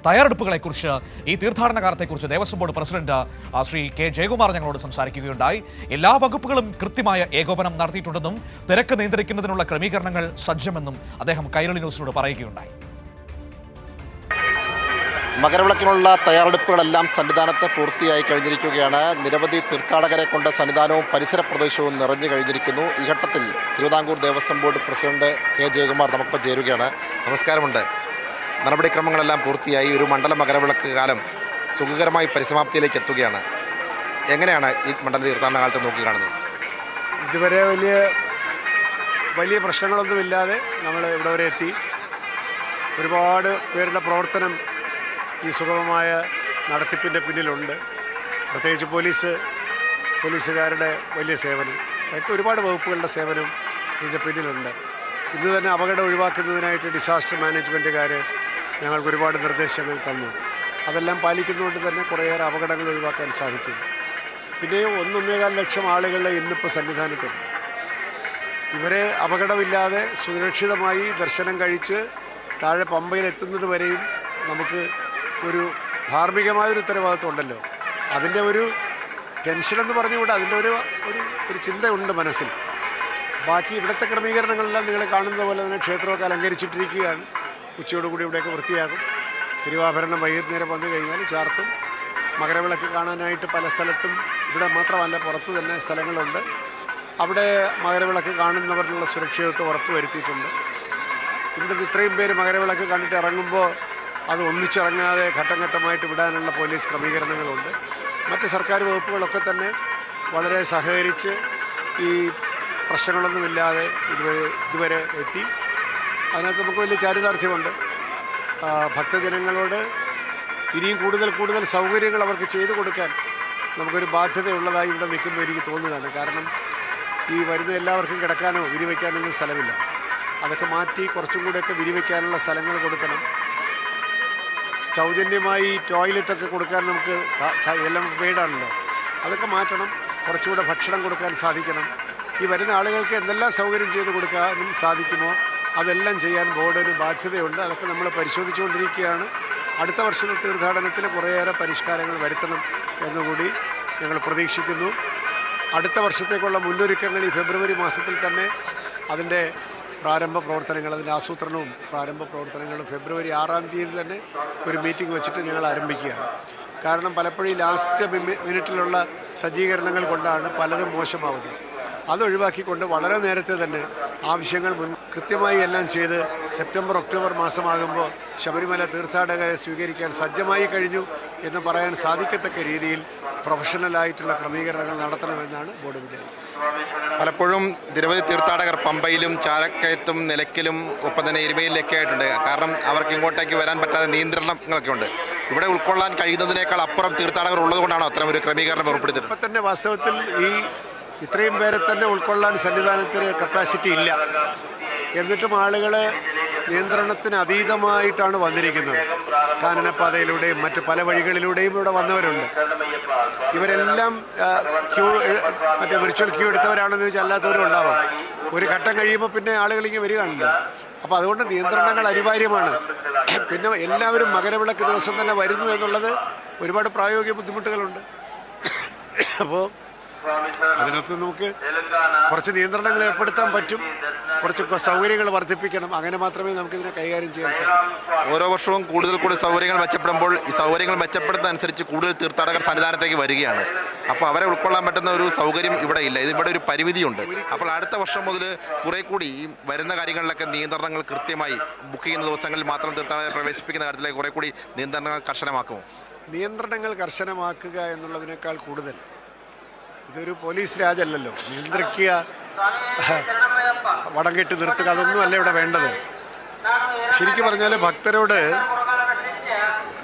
തയ്യാറെടുപ്പുകളെക്കുറിച്ച് ഈ തീർത്ഥാടന കാലത്തെക്കുറിച്ച് Devaswom board president Shri K Jayakumar ഞങ്ങളോട് സംസാരിക്കുകയുണ്ടായി. എല്ലാ വകുപ്പുകളും കൃത്യമായ ഏകോപനം നടത്തിയിട്ടുണ്ടെന്നും തിരക്ക് നിയന്ത്രിക്കുന്നതിനുള്ള ക്രമീകരണങ്ങൾ സജ്ജമെന്നും അദ്ദേഹം കൈരളി ന്യൂസിനോട് പറയുകയുണ്ടായി. മകരവിളക്കിനുള്ള തയ്യാറെടുപ്പുകളെല്ലാം സന്നിധാനത്ത് പൂർത്തിയായി കഴിഞ്ഞിരിക്കുകയാണ്. നിരവധി തീർത്ഥാടകരെ കൊണ്ട് സന്നിധാനവും പരിസര പ്രദേശവും നിറഞ്ഞു കഴിഞ്ഞിരിക്കുന്നു. ഈ ഘട്ടത്തിൽ Thiruvithamkoor Devaswom board president K Jayakumar നമുക്കിപ്പോൾ ചേരുകയാണ്. നമസ്കാരമുണ്ട്. നടപടിക്രമങ്ങളെല്ലാം പൂർത്തിയായി. ഒരു മണ്ഡല മകരവിളക്ക് കാലം സുഖകരമായി പരിസമാപ്തിയിലേക്ക് എത്തുകയാണ്. എങ്ങനെയാണ് ഈ മണ്ഡല തീർത്ഥാടന കാലത്ത് നോക്കി കാണുന്നത്? ഇതുവരെ വലിയ പ്രശ്നങ്ങളൊന്നുമില്ലാതെ നമ്മൾ ഇവിടെ വരെ എത്തി. ഒരുപാട് പേരുടെ പ്രവർത്തനം ഈ സുഗമമായ നടത്തിപ്പിൻ്റെ പിന്നിലുണ്ട്. പ്രത്യേകിച്ച് പോലീസുകാരുടെ വലിയ സേവനം, ഒക്കെ ഒരുപാട് വകുപ്പുകളുടെ സേവനം ഇതിൻ്റെ പിന്നിലുണ്ട്. ഇന്ന് തന്നെ അപകടം ഒഴിവാക്കുന്നതിനായിട്ട് ഡിസാസ്റ്റർ മാനേജ്മെൻറ്റുകാർ ഞങ്ങൾക്ക് ഒരുപാട് നിർദ്ദേശങ്ങൾ തന്നു. അതെല്ലാം പാലിക്കുന്നതുകൊണ്ട് തന്നെ കുറേയേറെ അപകടങ്ങൾ ഒഴിവാക്കാൻ സാധിക്കും. പിന്നെ 1.25 ലക്ഷം ആളുകൾ ഇന്നിപ്പോൾ സന്നിധാനത്തുണ്ട്. ഇവരെ അപകടമില്ലാതെ സുരക്ഷിതമായി ദർശനം കഴിച്ച് താഴെ പമ്പയിൽ എത്തുന്നത് വരെയും നമുക്ക് ഒരു ധാർമ്മികമായൊരു ഉത്തരവാദിത്വം ഉണ്ടല്ലോ. അതിൻ്റെ ഒരു ടെൻഷനെന്ന് പറഞ്ഞുകൂടെ, അതിൻ്റെ ഒരു ചിന്തയുണ്ട് മനസ്സിൽ. ബാക്കി ഇവിടുത്തെ ക്രമീകരണങ്ങളെല്ലാം നിങ്ങൾ കാണുന്ന പോലെ തന്നെ ക്ഷേത്രമൊക്കെ അലങ്കരിച്ചിട്ടിരിക്കുകയാണ്. ഉച്ചയോടുകൂടി ഇവിടെയൊക്കെ വൃത്തിയാക്കും. തിരുവാഭരണം വൈകുന്നേരം വന്നു കഴിഞ്ഞാൽ ചാർത്തും. മകരവിളക്ക് കാണാനായിട്ട് പല സ്ഥലത്തും, ഇവിടെ മാത്രമല്ല പുറത്ത് തന്നെ സ്ഥലങ്ങളുണ്ട്. അവിടെ മകരവിളക്ക് കാണുന്നവരിലുള്ള സുരക്ഷിതത്വം ഉറപ്പ് വരുത്തിയിട്ടുണ്ട്. ഇവിടുന്ന് ഇത്രയും പേര് മകരവിളക്ക് കണ്ടിട്ട് ഇറങ്ങുമ്പോൾ അത് ഒന്നിച്ചിറങ്ങാതെ ഘട്ടം ഘട്ടമായിട്ട് വിടാനുള്ള പോലീസ് ക്രമീകരണങ്ങളുണ്ട്. മറ്റ് സർക്കാർ വകുപ്പുകളൊക്കെ തന്നെ വളരെ സഹകരിച്ച് ഈ പ്രശ്നങ്ങളൊന്നുമില്ലാതെ ഇതുവരെ എത്തി. അതിനകത്ത് നമുക്ക് വലിയ ചാരിതാർത്ഥ്യമുണ്ട്. ഭക്തജനങ്ങളോട് ഇനിയും കൂടുതൽ സൗകര്യങ്ങൾ അവർക്ക് ചെയ്തു കൊടുക്കാൻ നമുക്കൊരു ബാധ്യതയുള്ളതായി ഇവിടെ നിൽക്കുമ്പോൾ എനിക്ക് തോന്നുകയാണ്. കാരണം ഈ വരുന്ന എല്ലാവർക്കും കിടക്കാനോ വിരിവയ്ക്കാനൊന്നും സ്ഥലമില്ല. അതൊക്കെ മാറ്റി കുറച്ചും കൂടെയൊക്കെ വിരിവയ്ക്കാനുള്ള സ്ഥലങ്ങൾ കൊടുക്കണം. സൗജന്യമായി ടോയ്ലറ്റൊക്കെ കൊടുക്കാൻ നമുക്ക് എല്ലാം പെയ്ഡാണല്ലോ, അതൊക്കെ മാറ്റണം. കുറച്ചുകൂടെ ഭക്ഷണം കൊടുക്കാൻ സാധിക്കണം. ഈ വരുന്ന ആളുകൾക്ക് എന്തെല്ലാം സൗകര്യം ചെയ്ത് കൊടുക്കാനും സാധിക്കുമോ അതെല്ലാം ചെയ്യാൻ ബോർഡിന് ബാധ്യതയുണ്ട്. അതൊക്കെ നമ്മൾ പരിശോധിച്ചുകൊണ്ടിരിക്കുകയാണ്. അടുത്ത വർഷത്തെ തീർത്ഥാടനത്തിൽ കുറേയേറെ പരിഷ്കാരങ്ങൾ വരുത്തണം എന്നുകൂടി ഞങ്ങൾ പ്രതീക്ഷിക്കുന്നു. അടുത്ത വർഷത്തേക്കുള്ള മുന്നൊരുക്കങ്ങൾ ഈ ഫെബ്രുവരി മാസത്തിൽ തന്നെ അതിൻ്റെ പ്രാരംഭ പ്രവർത്തനങ്ങൾ, അതിൻ്റെ ആസൂത്രണവും പ്രാരംഭ പ്രവർത്തനങ്ങളും ഫെബ്രുവരി 6-ാം തീയതി തന്നെ ഒരു മീറ്റിംഗ് വെച്ചിട്ട് ഞങ്ങൾ ആരംഭിക്കുകയാണ്. കാരണം പലപ്പോഴും ലാസ്റ്റ് മിനിറ്റിലുള്ള സജ്ജീകരണങ്ങൾ കൊണ്ടാണ് പലതും മോശമാവുന്നത്. അതൊഴിവാക്കിക്കൊണ്ട് വളരെ നേരത്തെ തന്നെ ആവശ്യങ്ങൾ കൃത്യമായി എല്ലാം ചെയ്ത് സെപ്റ്റംബർ-ഒക്ടോബർ മാസമാകുമ്പോൾ ശബരിമല തീർത്ഥാടകരെ സ്വീകരിക്കാൻ സജ്ജമായി കഴിഞ്ഞു എന്ന് പറയാൻ സാധിക്കത്തക്ക രീതിയിൽ പ്രൊഫഷണലായിട്ടുള്ള ക്രമീകരണങ്ങൾ നടത്തണമെന്നാണ് ബോർഡ് വിചാരിക്കുന്നത്. പലപ്പോഴും നിരവധി തീർത്ഥാടകർ പമ്പയിലും ചാലക്കയത്തും നിലയ്ക്കലും ഒപ്പം തന്നെ എരുമയിലൊക്കെ ആയിട്ടുണ്ട്. കാരണം അവർക്ക് ഇങ്ങോട്ടേക്ക് വരാൻ പറ്റാത്ത നിയന്ത്രണങ്ങളൊക്കെ ഉണ്ട്. ഇവിടെ ഉൾക്കൊള്ളാൻ കഴിയുന്നതിനേക്കാൾ അപ്പുറം തീർത്ഥാടകർ ഉള്ളതുകൊണ്ടാണോ അത്തരം ഒരു ക്രമീകരണം ഏർപ്പെടുത്തിയത്? ഇപ്പം തന്നെ വാസ്തവത്തിൽ ഇത്രയും പേരെ തന്നെ ഉൾക്കൊള്ളാൻ സന്നിധാനത്തിന് കപ്പാസിറ്റി ഇല്ല. എന്നിട്ടും ആളുകൾ നിയന്ത്രണത്തിന് അതീതമായിട്ടാണ് വന്നിരിക്കുന്നത്. കാനനപ്പാതയിലൂടെയും മറ്റ് പല വഴികളിലൂടെയും ഇവിടെ വന്നവരുണ്ട്. ഇവരെല്ലാം മറ്റേ വിർച്വൽ ക്യൂ എടുത്തവരാണെന്ന് ചോദിച്ചാൽ അല്ലാത്തവരും ഉണ്ടാവാം. ഒരു ഘട്ടം കഴിയുമ്പോൾ പിന്നെ ആളുകളിങ്ങനെ വരികയാണല്ലോ. അപ്പോൾ അതുകൊണ്ട് നിയന്ത്രണങ്ങൾ അനിവാര്യമാണ്. പിന്നെ എല്ലാവരും മകരവിളക്ക് ദിവസം തന്നെ വരുന്നു എന്നുള്ളത് ഒരുപാട് പ്രായോഗിക ബുദ്ധിമുട്ടുകളുണ്ട്. അപ്പോൾ അതിനകത്ത് നമുക്ക് കുറച്ച് നിയന്ത്രണങ്ങൾ ഏർപ്പെടുത്താൻ പറ്റും. കുറച്ച് സൗകര്യങ്ങൾ വർദ്ധിപ്പിക്കണം. അങ്ങനെ മാത്രമേ നമുക്കിതിനെ കൈകാര്യം ചെയ്യാൻ സാധിക്കൂ. ഓരോ വർഷവും കൂടുതൽ സൗകര്യങ്ങൾ മെച്ചപ്പെടുമ്പോൾ ഈ സൗകര്യങ്ങൾ മെച്ചപ്പെടുന്നതനുസരിച്ച് കൂടുതൽ തീർത്ഥാടകർ സന്നിധാനത്തേക്ക് വരികയാണ്. അപ്പോൾ അവരെ ഉൾക്കൊള്ളാൻ പറ്റുന്ന ഒരു സൗകര്യം ഇവിടെ ഇല്ല. ഇതിവിടെ ഒരു പരിമിതിയുണ്ട്. അപ്പോൾ അടുത്ത വർഷം മുതൽ കുറെ കൂടി ഈ വരുന്ന കാര്യങ്ങളിലൊക്കെ നിയന്ത്രണങ്ങൾ കൃത്യമായി ബുക്ക് ചെയ്യുന്ന ദിവസങ്ങളിൽ മാത്രം തീർത്ഥാടകരെ പ്രവേശിപ്പിക്കുന്ന കാര്യത്തിലേക്ക് കുറെ കൂടി നിയന്ത്രണങ്ങൾ കർശനമാക്കുമോ? നിയന്ത്രണങ്ങൾ കർശനമാക്കുക എന്നുള്ളതിനേക്കാൾ കൂടുതൽ ഇതൊരു പോലീസ് രാജല്ലല്ലോ. നിയന്ത്രിക്കുക, വടം കെട്ടി നിർത്തുക, അതൊന്നും അല്ല ഇവിടെ വേണ്ടത്. ശരിക്കും പറഞ്ഞാൽ ഭക്തരോട്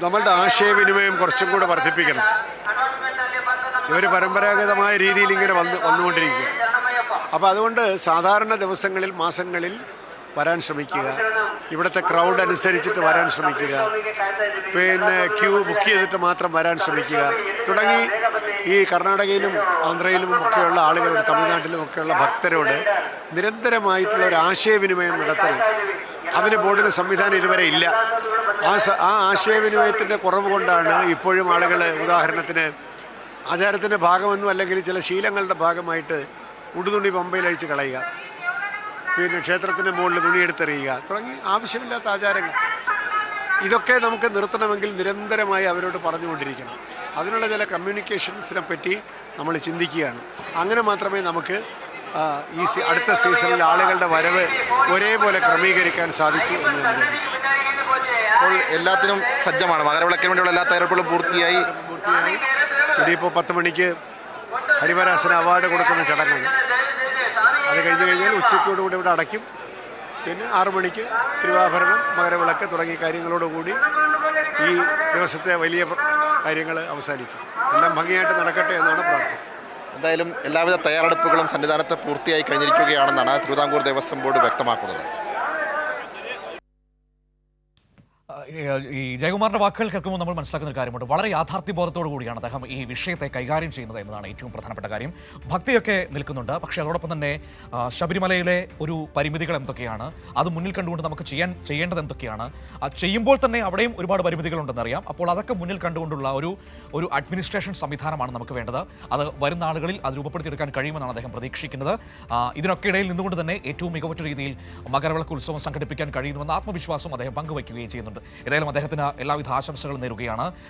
നമ്മളുടെ ആശയവിനിമയം കുറച്ചും കൂടെ വർദ്ധിപ്പിക്കണം. ഇവർ പരമ്പരാഗതമായ രീതിയിൽ ഇങ്ങനെ വന്നുകൊണ്ടിരിക്കുക. അപ്പോൾ അതുകൊണ്ട് സാധാരണ ദിവസങ്ങളിൽ, മാസങ്ങളിൽ വരാൻ ശ്രമിക്കുക. ഇവിടുത്തെ ക്രൗഡ് അനുസരിച്ചിട്ട് വരാൻ ശ്രമിക്കുക. പിന്നെ ക്യൂ ബുക്ക് ചെയ്തിട്ട് മാത്രം വരാൻ ശ്രമിക്കുക. തുടങ്ങി ഈ കർണാടകയിലും ആന്ധ്രയിലും ഒക്കെയുള്ള ആളുകളോട്, തമിഴ്നാട്ടിലും ഒക്കെയുള്ള ഭക്തരോട് നിരന്തരമായിട്ടുള്ള ഒരു ആശയവിനിമയം നടത്തണം. അതിന് ബോർഡിന് സംവിധാനം ഇതുവരെ ഇല്ല. ആ ആശയവിനിമയത്തിൻ്റെ കുറവ് കൊണ്ടാണ് ഇപ്പോഴും ആളുകൾ ഉദാഹരണത്തിന് ആചാരത്തിൻ്റെ ഭാഗമെന്നും അല്ലെങ്കിൽ ചില ശീലങ്ങളുടെ ഭാഗമായിട്ട് ഉടുതുണി പമ്പയിൽ അഴിച്ച് കളയുക, പിന്നെ ക്ഷേത്രത്തിൻ്റെ മുകളിൽ തുണിയെടുത്തെറിയുക തുടങ്ങി ആവശ്യമില്ലാത്ത ആചാരങ്ങൾ. ഇതൊക്കെ നമുക്ക് നിർത്തണമെങ്കിൽ നിരന്തരമായി അവരോട് പറഞ്ഞുകൊണ്ടിരിക്കണം. അതിനുള്ള ചില കമ്മ്യൂണിക്കേഷൻസിനെ പറ്റി നമ്മൾ ചിന്തിക്കുകയാണ്. അങ്ങനെ മാത്രമേ നമുക്ക് ഈ അടുത്ത സീസണിൽ ആളുകളുടെ വരവ് ഒരേപോലെ ക്രമീകരിക്കാൻ സാധിക്കൂ എന്ന് ഞാൻ വിചാരിക്കുന്നു. അപ്പോൾ എല്ലാത്തിനും സജ്ജമാണ്. മകരവിളക്കിന് വേണ്ടിയുള്ള എല്ലാ തയ്യാറെടുപ്പുകളും പൂർത്തിയായി. ഇനിയിപ്പോൾ 10 മണിക്ക് ഹരിവരാസന അവാർഡ് കൊടുക്കുന്ന ചടങ്ങാണ്. അത് കഴിഞ്ഞ് കഴിഞ്ഞാൽ ഉച്ചയ്ക്കോടുകൂടി ഇവിടെ അടയ്ക്കും. പിന്നെ 6 മണിക്ക് തിരുവാഭരണം, മകരവിളക്ക് തുടങ്ങിയ കാര്യങ്ങളോടുകൂടി ഈ ദിവസത്തെ വലിയ കാര്യങ്ങൾ അവസാനിക്കും. എല്ലാം ഭംഗിയായിട്ട് നടക്കട്ടെ എന്നാണ് പ്രാർത്ഥന. എന്തായാലും എല്ലാവിധ തയ്യാറെടുപ്പുകളും സന്നിധാനത്ത് പൂർത്തിയായി കഴിഞ്ഞിരിക്കുകയാണെന്നാണ് തിരുവിതാംകൂർ ദേവസ്വം ബോർഡ് വ്യക്തമാക്കുന്നത്. ഈ ജയകുമാറിന്റെ വാക്കുകൾ കേൾക്കുമ്പോൾ നമ്മൾ മനസ്സിലാക്കുന്ന ഒരു കാര്യമുണ്ട്. വളരെ യാഥാർത്ഥ്യബോധത്തോടു കൂടിയാണ് അദ്ദേഹം ഈ വിഷയത്തെ കൈകാര്യം ചെയ്യുന്നത് എന്നതാണ് ഏറ്റവും പ്രധാനപ്പെട്ട കാര്യം. ഭക്തിയൊക്കെ നിൽക്കുന്നുണ്ട്, പക്ഷേ അതോടൊപ്പം തന്നെ ശബരിമലയിലെ ഒരു പരിമിതികൾ എന്തൊക്കെയാണ്, അത് മുന്നിൽ കണ്ടുകൊണ്ട് നമുക്ക് ചെയ്യേണ്ടത് എന്തൊക്കെയാണ്, ചെയ്യുമ്പോൾ തന്നെ അവിടെയും ഒരുപാട് പരിമിതികളുണ്ടെന്നറിയാം. അപ്പോൾ അതൊക്കെ മുന്നിൽ കണ്ടുകൊണ്ടുള്ള ഒരു അഡ്മിനിസ്ട്രേഷൻ സംവിധാനമാണ് നമുക്ക് വേണ്ടത്. അത് വരുന്ന ആളുകളിൽ അത് രൂപപ്പെടുത്തിയെടുക്കാൻ കഴിയുമെന്നാണ് അദ്ദേഹം പ്രതീക്ഷിക്കുന്നത്. ഇതിനൊക്കെ ഇടയിൽ നിന്നുകൊണ്ട് തന്നെ ഏറ്റവും മികവുറ്റ രീതിയിൽ മകരവിളക്ക് ഉത്സവം സംഘടിപ്പിക്കാൻ കഴിയുന്നുവെന്ന ആത്മവിശ്വാസം അദ്ദേഹം പങ്കുവയ്ക്കുകയും ചെയ്യുന്നുണ്ട്. ഏതായാലും അദ്ദേഹത്തിന് എല്ലാവിധ ആശംസകളും നേരുകയാണ്.